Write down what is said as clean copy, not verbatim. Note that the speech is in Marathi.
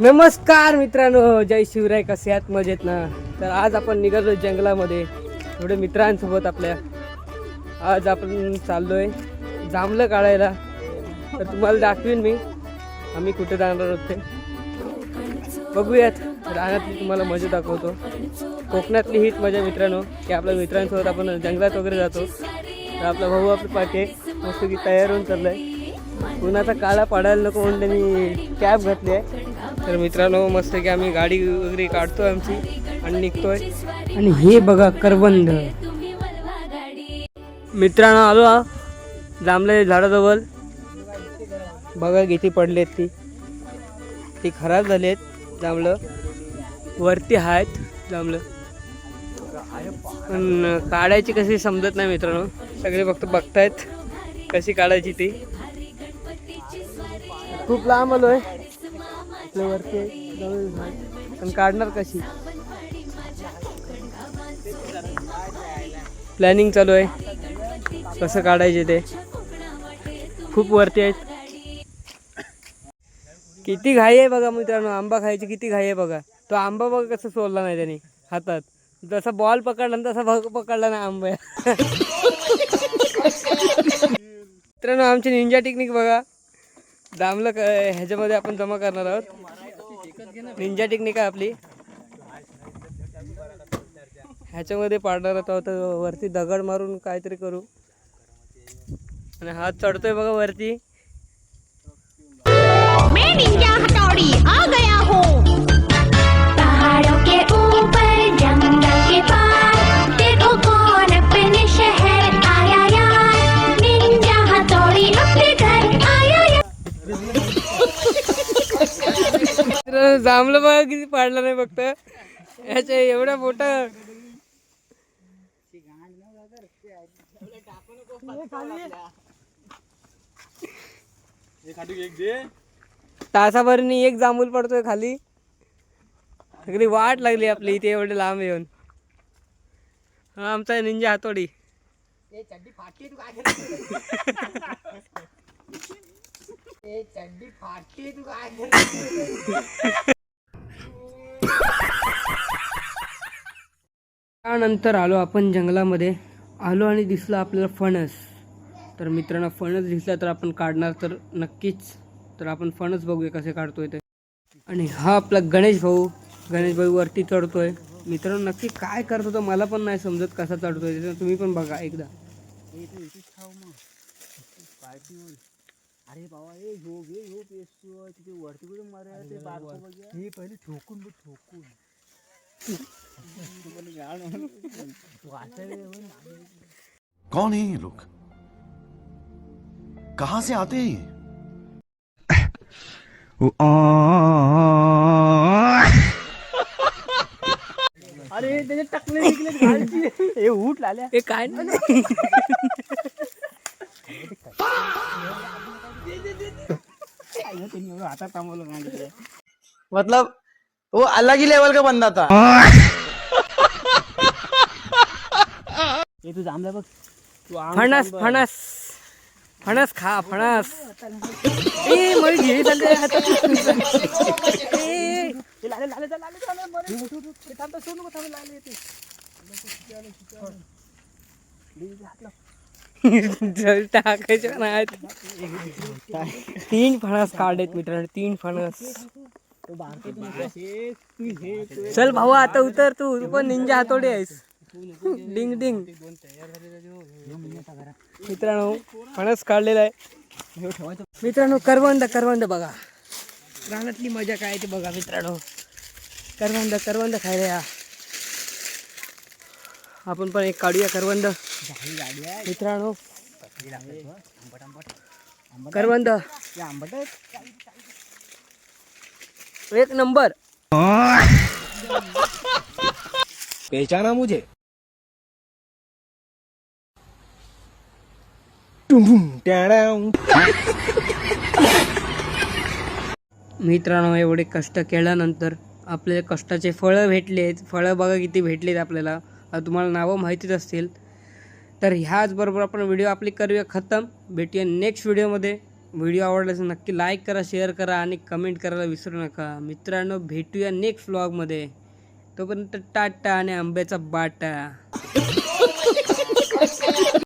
नमस्कार मित्रांनो, जय शिवराय. कसे आहात? मजेत ना? तर आज आपण निघालो जंगलामध्ये थोडे मित्रांसोबत आपल्या. आज आपण चाललोय जांभळं काढायला. तर तुम्हाला दाखवीन मी आम्ही कुठे जाणार आहोत ते. बघूयात. रानातली तुम्हाला मजा दाखवतो. कोकणातली हीच मजा मित्रांनो, की आपल्या मित्रांसोबत आपण जंगलात वगैरे जातो. तर आपला भाऊ आपल्या पाठी मस्त की तयार होऊन चाललाय. उन्हाचा काळा पडायला नको म्हणून त्यांनी कॅब घातली आहे. तर मित्रांनो मस्त की आम्ही गाडी वगैरे काढतोय आमची आणि निघतोय. आणि हे बघा करवंद. मित्रांनो आलो जांभळे झाडाजवळ. बघा किती पडलेत. ती खराब झाली आहेत जांभळं. वरती आहेत जांभळं पण काढायची कशी समजत नाही मित्रांनो. सगळे फक्त बघतायत कशी काढायची ती. खूप लांब आलोय वरती पण काढणार कशी प्लॅनिंग चालू आहे कसं काढायचे ते. खूप वरती आहेत. किती घाई आहे बघा मित्रांनो. आंबा खायची किती घाई आहे बघा. तो आंबा बघा कसं सोडला नाही त्याने हातात. जसा बॉल पकडला तसा भाग पकडला नाही आंबा. मित्रांनो आमची निंजा टेक्निक बघा. जांभळं ह्याच्यामध्ये आपण जमा करणार आहोत. निंजा टेक्निक आहे आपली. ह्याच्यामध्ये पाडणार आहोत. वरती दगड मारून काहीतरी करू. आणि हात चढतोय बघा वरती. मैं निंजा हथौड़ी आ गया हूँ। पहाड़ों के ऊपर जंगल के पार देखो कौन अपने शहर आया यार। निंजा हथौड़ी अपने घर आया यार। जांभळं बघा किती पाडलं नाही फक्त ह्याच्या एवढा मोठा. तासाभरनी एक जांभूल पडतोय खाली. सगळी वाट लागली आपली इथे एवढे लांब येऊन. हा आमचा निंजा हातोडी. त्यानंतर आलो आपण जंगलामध्ये. आलो आणि दिसला आपल्याला फणस. तर मित्रांनो फणस दिसला तर आपण काढणार तर नक्कीच. तर आपण फणस बघूया कसे काढतोय ते. आणि हा आपला गणेश भाऊ. गणेश भाऊ वरती चढतोय. मित्रांनो नक्की काय करतो तो मला पण नाही समजत कसा चढतोय. तुम्ही पण बघा एकदा. अरे बाबा हे तिथे वरती कुठे मारा ते हे पहिले ठोकून कौन है ये लोग? कहां से आते हैं ये? अरे त्याचे टकले निघले. हे उठ लाल्या. हे काय नाही. हातात थांबवलं. मतलब वो अलग ही लेवल का बंदा था. ये तू जांभळा बघ. फणस फणस फणस खा फणस. ए मग घे चालले हातात. टाकायचे नाहीत. 3 फणस काढलेत मित्रांनो. 3 फणस. चल भाऊ आता उतर. तू पण निंजा हातोडी आहेस. डिंग डिंग. मित्रांनो फणस काढलेला आहे. मित्रांनो करवंद बघा. रानातली मजा काय ते बघा मित्रांनो. करवंद खायला या. आपण पण एक काढूया करवंद मित्रांनो. करवंद एक नंबर. पहचाना मुझे. मित्रांनो एवढे कष्ट केल्यानंतर आपल्याला कष्टाचे फळं भेटलेत. फळं बघा किती भेटलेत आपल्याला. तुम्हाला नावं माहितीच असतील. तर ह्याचबरोबर आपण व्हिडिओ आपली करूया खतम. भेटूया नेक्स्ट व्हिडिओमध्ये. व्हिडिओ आवडला असेल नक्की लाईक करा, शेअर करा आणि कमेंट करायला विसरू नका. मित्रांनो भेटूया नेक्स्ट व्लॉगमध्ये. तोपर्यंत टाटा आणि आंब्याचा बाटा.